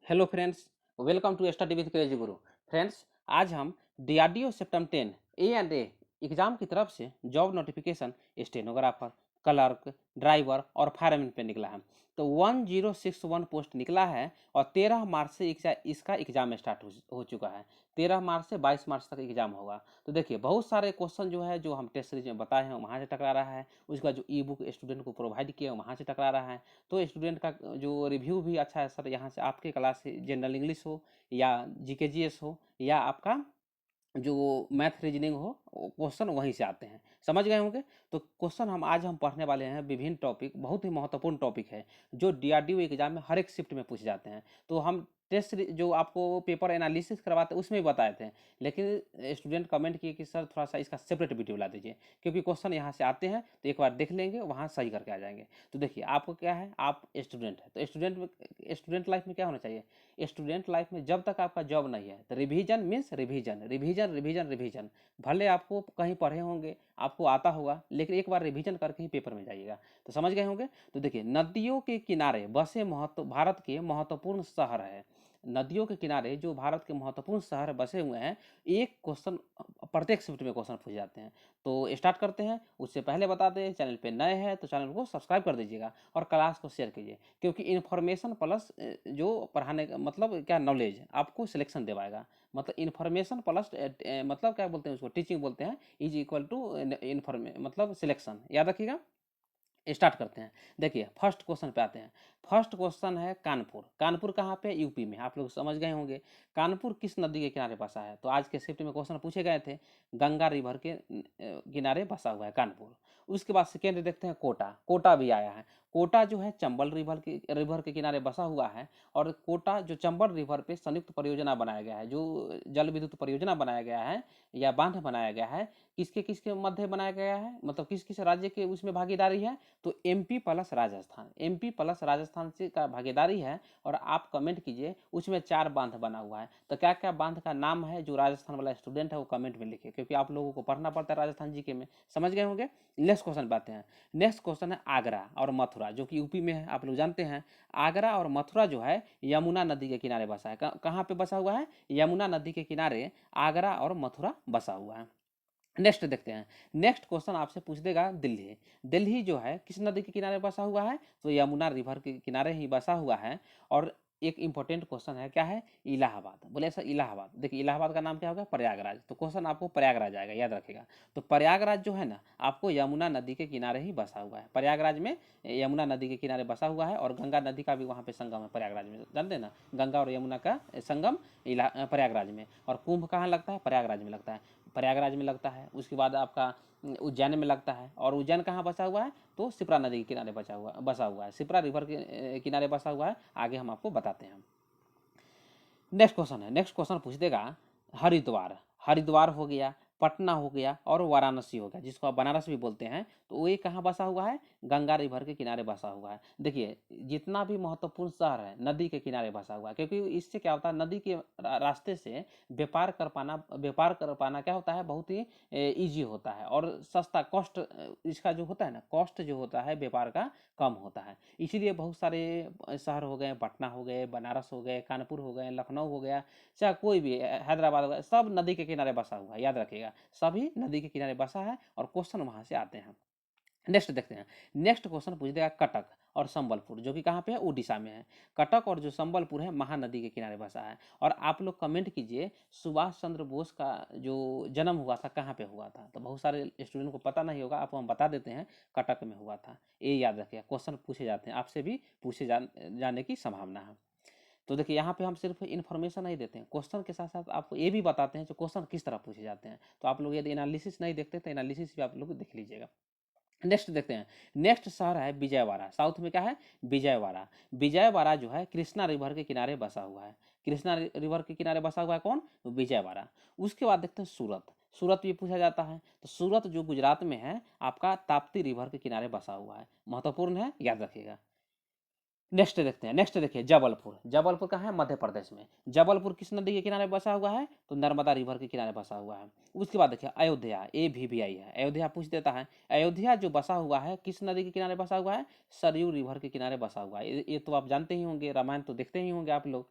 Hello friends, welcome to study with crazy guru. Friends, आज हम DRDO September 10 ए exam की तरफ से job notification stenographer, clerk, driver और फायरमैन पे निकला है। तो 1061 पोस्ट निकला है और 13 मार्च से इसका एग्जाम स्टार्ट हो चुका है। 13 मार्च से 22 मार्च तक एग्जाम होगा। तो देखिए, बहुत सारे क्वेश्चन जो है जो हम टेस्ट सीरीज में बताए हैं वहाँ से टकरा रहा है। उसका जो ई बुक स्टूडेंट को प्रोवाइड किया वहाँ से टकरा रहा है। तो स्टूडेंट का जो रिव्यू भी अच्छा है सर। यहाँ से आपके क्लास जनरल इंग्लिश हो या जीके जीएस हो या आपका जो मैथ रीजनिंग हो, क्वेश्चन वहीं से आते हैं। समझ गए होंगे। तो क्वेश्चन आज हम पढ़ने वाले हैं विभिन्न टॉपिक, बहुत ही महत्वपूर्ण टॉपिक है जो डीआरडीओ एग्जाम में हर एक शिफ्ट में पूछे जाते हैं। तो हम टेस्ट जो आपको पेपर एनालिसिस करवाते हैं उसमें भी बताए थे, लेकिन स्टूडेंट कमेंट किए कि सर थोड़ा सा इसका सेपरेट वीडियो ला दीजिए, क्योंकि क्वेश्चन यहाँ से आते हैं तो एक बार देख लेंगे, वहाँ सही करके आ जाएंगे। तो देखिए, आपको क्या है, आप स्टूडेंट है तो स्टूडेंट लाइफ में क्या होना चाहिए। स्टूडेंट लाइफ में जब तक आपका जॉब नहीं है तो revision means revision revision revision revision. भले आपको कहीं पढ़े होंगे, आपको आता होगा, लेकिन एक बार रिवीजन करके ही पेपर में जाइएगा। तो समझ गए होंगे। तो देखिए, नदियों के किनारे बसे भारत के महत्वपूर्ण शहर है। नदियों के किनारे जो भारत के महत्वपूर्ण शहर बसे हुए हैं, एक क्वेश्चन प्रत्येक शिफ्ट में क्वेश्चन पूछे जाते हैं। तो स्टार्ट करते हैं। उससे पहले बता दें, चैनल पे नए हैं तो चैनल को सब्सक्राइब कर दीजिएगा और क्लास को शेयर कीजिए, क्योंकि इन्फॉर्मेशन प्लस जो पढ़ाने का मतलब क्या, नॉलेज आपको सिलेक्शन दिलवाएगा। मतलब इन्फॉर्मेशन प्लस मतलब क्या बोलते हैं उसको, टीचिंग बोलते हैं, इज इक्वल टू मतलब सिलेक्शन। याद रखिएगा। स्टार्ट करते हैं। देखिए, फर्स्ट क्वेश्चन पे आते हैं। फर्स्ट क्वेश्चन है कानपुर। कानपुर कहाँ पे, यूपी में। आप लोग समझ गए होंगे। कानपुर किस नदी के किनारे बसा है। तो आज के शिफ्ट में क्वेश्चन पूछे गए थे, गंगा रिवर के किनारे बसा हुआ है कानपुर। उसके बाद सेकेंड देखते हैं कोटा। कोटा भी आया है। कोटा जो है चंबल रिवर के किनारे बसा हुआ है। और कोटा जो चंबल रिवर पे संयुक्त परियोजना बनाया गया है, जो जल विद्युत परियोजना बनाया गया है या बांध बनाया गया है, किसके किसके मध्य बनाया गया है, मतलब किस किस राज्य के उसमें भागीदारी है। तो MP plus Rajasthan, MP plus Rajasthan से का भागीदारी है। और आप कमेंट कीजिए, उसमें 4 बांध बना हुआ है। तो क्या क्या बांध का नाम है, जो राजस्थान वाला स्टूडेंट है वो कमेंट में लिखे, क्योंकि आप लोगों को पढ़ना पड़ता है राजस्थान जीके में। समझ गए होंगे। नेक्स्ट क्वेश्चन पाते हैं। नेक्स्ट क्वेश्चन है आगरा और मथुरा, जो कि यूपी में है, आप लोग जानते हैं। आगरा और मथुरा जो है यमुना नदी के किनारे बसा है। कहाँ पे बसा हुआ है, यमुना नदी के किनारे आगरा और मथुरा बसा हुआ है। नेक्स्ट देखते हैं। नेक्स्ट क्वेश्चन आपसे पूछ देगा दिल्ली। दिल्ली जो है किस नदी के किनारे बसा हुआ है, तो यमुना रिवर के किनारे ही बसा हुआ है। और एक इंपॉर्टेंट क्वेश्चन है, क्या है, इलाहाबाद। बोले ऐसा इलाहाबाद, देखिए इलाहाबाद का नाम क्या होगा, प्रयागराज। तो क्वेश्चन आपको प्रयागराज आएगा, याद रखेगा। तो प्रयागराज जो है ना, आपको यमुना नदी के किनारे ही बसा हुआ है। प्रयागराज में यमुना नदी के किनारे बसा हुआ है, और गंगा नदी का भी वहाँ पे संगम है प्रयागराज में, जानते हैं ना, गंगा और यमुना का संगम प्रयागराज में। और कुंभ कहाँ लगता है, प्रयागराज में लगता है। प्रयागराज में लगता है। उसके बाद आपका उज्जैन में लगता है। और उज्जैन कहाँ बसा हुआ है, तो शिप्रा नदी के किनारे बसा हुआ है, शिप्रा रिवर के किनारे बसा हुआ है। आगे हम आपको बताते हैं। नेक्स्ट क्वेश्चन है। नेक्स्ट क्वेश्चन पूछ देगा हरिद्वार। हरिद्वार हो गया, पटना हो गया और वाराणसी हो गया, जिसको आप बनारस भी बोलते हैं। तो ये कहाँ बसा हुआ है, गंगा रिवर के किनारे बसा हुआ है। देखिए, जितना भी महत्वपूर्ण शहर है नदी के किनारे बसा हुआ है, क्योंकि इससे क्या होता है, नदी के रास्ते से व्यापार कर पाना क्या होता है, बहुत ही ईजी होता है और सस्ता कॉस्ट। इसका जो होता है ना, कॉस्ट जो होता है व्यापार का कम होता है। इसीलिए बहुत सारे शहर हो गए, पटना हो गए, बनारस हो गए, कानपुर हो गए, लखनऊ हो गया, चाहे कोई भी, हैदराबाद हो गया, सब नदी के किनारे बसा हुआ है। याद रखिएगा, सभी नदी के किनारे बसा है और क्वेश्चन वहां से आते हैं। नेक्स्ट देखते हैं। नेक्स्ट क्वेश्चन पूछ देगा कटक और संबलपुर, जो कि कहाँ पे है, उड़ीसा में है। कटक और जो संबलपुर है महानदी के किनारे बसा है। और आप लोग कमेंट कीजिए, सुभाष चंद्र बोस का जो जन्म हुआ था कहाँ पे हुआ था। तो बहुत सारे स्टूडेंट को पता नहीं होगा, आपको हम बता देते हैं, कटक में हुआ था। ये याद रखिए, क्वेश्चन पूछे जाते हैं, आपसे भी पूछे जाने की संभावना है। तो देखिए, यहाँ पे हम सिर्फ इन्फॉर्मेशन नहीं देते हैं, क्वेश्चन के साथ साथ आपको ये भी बताते हैं जो क्वेश्चन किस तरह पूछे जाते हैं। तो आप लोग यदि एनालिसिस नहीं देखते तो एनालिसिस भी आप लोग देख लीजिएगा। नेक्स्ट देखते हैं। नेक्स्ट शहर है विजयवाड़ा। साउथ में क्या है, विजयवाड़ा। विजयवाड़ा जो है कृष्णा रिवर के किनारे बसा हुआ है। कृष्णा रिवर के किनारे बसा हुआ है कौन, विजयवाड़ा। उसके बाद देखते हैं सूरत। सूरत भी पूछा जाता है। तो सूरत जो गुजरात में है, आपका ताप्ती रिवर के किनारे बसा हुआ है, महत्वपूर्ण है, याद रखिएगा। नेक्स्ट देखते हैं। नेक्स्ट देखिए जबलपुर। जबलपुर कहाँ है, मध्य प्रदेश में। जबलपुर किस नदी के किनारे बसा हुआ है, तो नर्मदा रिवर के किनारे बसा हुआ है। उसके बाद देखिए अयोध्या, ए भी आई है, अयोध्या पूछ देता है। अयोध्या जो बसा हुआ है किस नदी के किनारे बसा हुआ है, सरयू रिवर के किनारे बसा हुआ है। ये तो आप जानते ही होंगे, रामायण तो देखते ही होंगे आप लोग।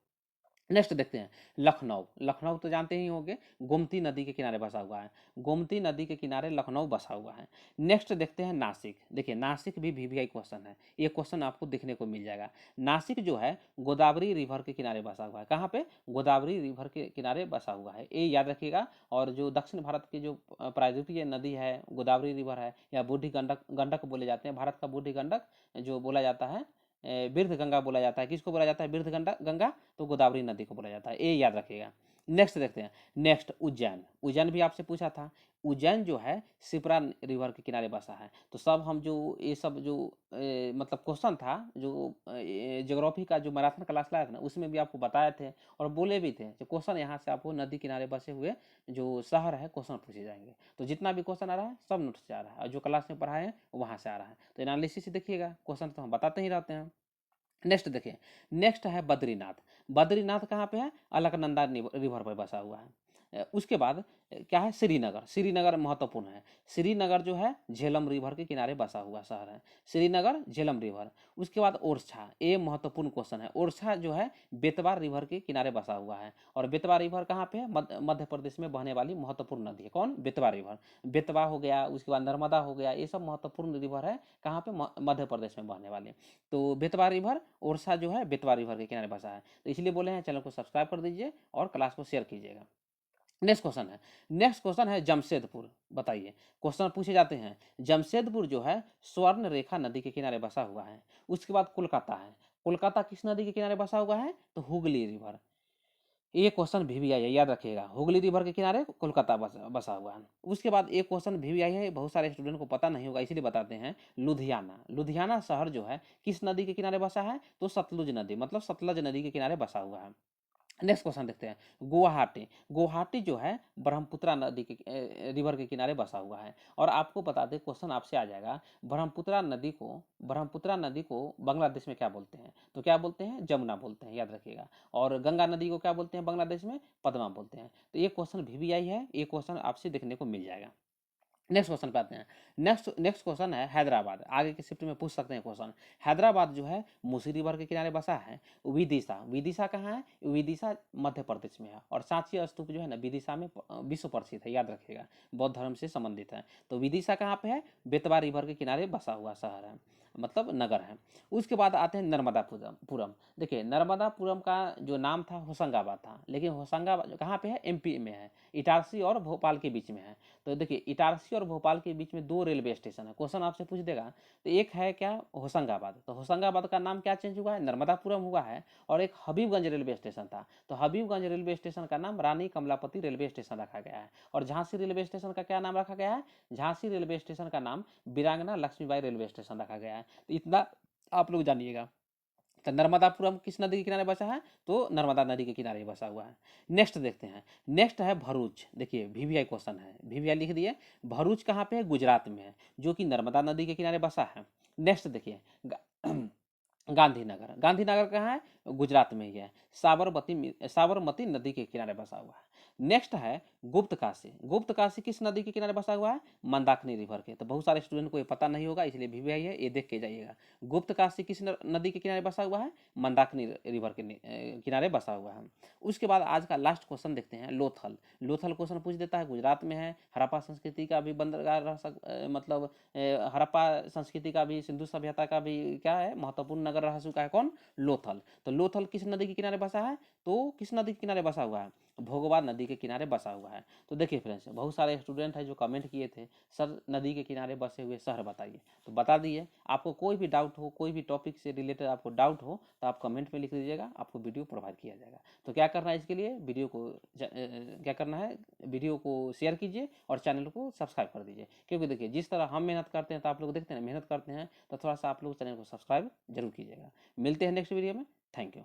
नेक्स्ट देखते हैं लखनऊ। लखनऊ तो जानते ही होंगे, गोमती नदी के किनारे बसा हुआ है। गोमती नदी के किनारे लखनऊ बसा हुआ है। नेक्स्ट देखते हैं नासिक। देखिए नासिक भी वीवीआई क्वेश्चन है, ये क्वेश्चन आपको देखने को मिल जाएगा। नासिक जो है गोदावरी रिवर के किनारे बसा हुआ है। कहाँ पे? गोदावरी रिवर के किनारे बसा हुआ है, ये याद रखिएगा। और जो दक्षिण भारत की जो प्रायद्वीपीय नदी है गोदावरी रिवर है, या बूढ़ी गंडक, गंडक बोले जाते हैं, भारत का बूढ़ी गंडक जो बोला जाता है, बिरध गंगा बोला जाता है। किसको बोला जाता है? बिरध गंगा गंगा, तो गोदावरी नदी को बोला जाता है, ये याद रखिएगा। नेक्स्ट देखते हैं, नेक्स्ट उज्जैन। उज्जैन भी आपसे पूछा था। उज्जैन जो है शिप्रा रिवर के किनारे बसा है। तो सब हम जो ये सब जो मतलब क्वेश्चन था, जो ज्योग्राफी का जो मैराथन क्लास लाया था ना, उसमें भी आपको बताए थे और बोले भी थे कि क्वेश्चन यहाँ से आपको नदी किनारे बसे हुए जो शहर है क्वेश्चन पूछे जाएंगे। तो जितना भी क्वेश्चन आ रहा है सब नोट से आ रहा है, और जो क्लास में पढ़ाए हैं वहाँ से आ रहा है। तो एनालिसिस देखिएगा, क्वेश्चन तो हम बताते ही रहते हैं। नेक्स्ट देखिए, नेक्स्ट है बद्रीनाथ। बद्रीनाथ कहाँ पे है? अलकनंदा रिवर पर बसा हुआ है। उसके बाद क्या है? श्रीनगर। श्रीनगर महत्वपूर्ण है। श्रीनगर जो है झेलम रिवर के किनारे बसा हुआ शहर है। श्रीनगर झेलम रिवर। उसके बाद ओरछा, ये महत्वपूर्ण क्वेश्चन है। ओरछा जो है बेतवा रिवर के किनारे बसा हुआ है। और बेतवा रिवर कहाँ पे है? मध्य प्रदेश में बहने वाली महत्वपूर्ण नदी है। कौन? बेतवा रिवर। बेतवा हो गया, उसके बाद नर्मदा हो गया, ये सब महत्वपूर्ण रिवर है। कहाँ पे? मध्य प्रदेश में बहने वाली। तो बेतवा रिवर, ओरछा जो है बेतवा रिवर के किनारे बसा है। तो इसलिए बोले हैं चैनल को सब्सक्राइब कर दीजिए और क्लास को शेयर कीजिएगा। नेक्स्ट क्वेश्चन है जमशेदपुर। बताइए, क्वेश्चन पूछे जाते हैं। जमशेदपुर जो है स्वर्ण रेखा नदी के किनारे बसा हुआ है। उसके बाद कोलकाता है। कोलकाता किस नदी के किनारे बसा हुआ है? तो हुगली रिवर। ये क्वेश्चन वीवीआई है, याद रखिएगा। हुगली रिवर के किनारे कोलकाता बसा हुआ है। उसके बाद एक क्वेश्चन वीवीआई है, बहुत सारे स्टूडेंट को पता नहीं होगा इसलिए बताते हैं। लुधियाना। लुधियाना शहर जो है किस नदी के किनारे बसा है? तो सतलुज नदी, मतलब सतलज नदी के किनारे बसा हुआ है। नेक्स्ट क्वेश्चन देखते हैं, गुवाहाटी। गुवाहाटी जो है ब्रह्मपुत्रा नदी के रिवर के किनारे बसा हुआ है। और आपको बता दें, क्वेश्चन आपसे आ जाएगा, ब्रह्मपुत्रा नदी को बांग्लादेश में क्या बोलते हैं? तो क्या बोलते हैं? जमुना बोलते हैं, याद रखिएगा। और गंगा नदी को क्या बोलते हैं बांग्लादेश में? पद्मा बोलते हैं। तो ये क्वेश्चन वीवीआई है, ये क्वेश्चन आपसे देखने को मिल जाएगा। नेक्स्ट क्वेश्चन पे आते हैं। नेक्स्ट क्वेश्चन है हैदराबाद। आगे के शिफ्ट में पूछ सकते हैं क्वेश्चन। हैदराबाद जो है मूसी रिवर के किनारे बसा है। विदिशा, विदिशा कहाँ है? विदिशा मध्य प्रदेश में है। और सांची स्तूप जो है ना विदिशा में विश्व प्रसिद्ध है, याद रखिएगा, बौद्ध धर्म से संबंधित है। तो विदिशा कहाँ पे है? बेतवा रिवर के किनारे बसा हुआ शहर है, मतलब नगर है। उसके बाद आते हैं नर्मदापुरम। देखिए नर्मदापुरम का जो नाम था होशंगाबाद था, लेकिन होशंगाबाद कहाँ पे है? एमपी में है, इटारसी और भोपाल के बीच में है। तो देखिए इटारसी और भोपाल के बीच में 2 रेलवे स्टेशन है। क्वेश्चन आपसे पूछ देगा। तो एक है क्या? होशंगाबाद। तो होशंगाबाद का नाम क्या चेंज हुआ है? नर्मदापुरम हुआ है। और एक हबीबगंज रेलवे स्टेशन था, तो हबीबगंज रेलवे स्टेशन का नाम रानी कमलापति रेलवे स्टेशन रखा गया है। और झांसी रेलवे स्टेशन का क्या नाम रखा गया है? झांसी रेलवे स्टेशन का नाम वीरांगना लक्ष्मीबाई रेलवे स्टेशन रखा गया है। तो इतना आप लोग जानिएगा। तो नर्मदापुरम किस नदी के किनारे बसा है? तो नर्मदा नदी के किनारे बसा हुआ है। नेक्स्ट देखते हैं, नेक्स्ट है भरूच। देखिए वीवीआई क्वेश्चन है, वीवीआई लिख दिए। भरूच कहाँ पे है? गुजरात में है, जो कि नर्मदा नदी के किनारे बसा है। नेक्स्ट देखिए गांधीनगर। गांधीनगर कहाँ है? गुजरात में ही है, साबरमती नदी के किनारे बसा हुआ है। नेक्स्ट है गुप्त काशी। गुप्त काशी किस नदी के किनारे बसा हुआ है? मंदाकिनी रिवर के। तो बहुत सारे स्टूडेंट को ये पता नहीं होगा, इसलिए वीवीआई है, ये देख के जाइएगा। गुप्त काशी किस नदी के किनारे बसा हुआ है? मंदाकिनी रिवर के किनारे बसा हुआ है। उसके बाद आज का लास्ट क्वेश्चन देखते हैं, लोथल। लोथल क्वेश्चन पूछ देता है, गुजरात में है। हड़प्पा संस्कृति का भी बंदरगाह मतलब हड़प्पा संस्कृति का भी, सिंधु सभ्यता का भी क्या है? महत्वपूर्ण नगर रह चुका है। कौन? लोथल। तो लोथल किस नदी के किनारे बसा है? तो किस नदी के किनारे बसा हुआ है? भोगवा नदी के किनारे बसा हुआ है। तो देखिए फ्रेंड्स, बहुत सारे स्टूडेंट हैं जो कमेंट किए थे, सर नदी के किनारे बसे हुए शहर बताइए। तो बता दिए। आपको कोई भी डाउट हो, कोई भी टॉपिक से रिलेटेड आपको डाउट हो, तो आप कमेंट में लिख दीजिएगा, आपको वीडियो प्रोवाइड किया जाएगा। तो क्या करना है इसके लिए? क्या करना है, वीडियो को शेयर कीजिए और चैनल को सब्सक्राइब कर दीजिए। क्योंकि देखिए जिस तरह हम मेहनत करते हैं, तो आप लोग देखते हैं मेहनत करते हैं, तो थोड़ा सा आप लोग चैनल को सब्सक्राइब जरूर कीजिएगा। मिलते हैं नेक्स्ट वीडियो में। Thank you.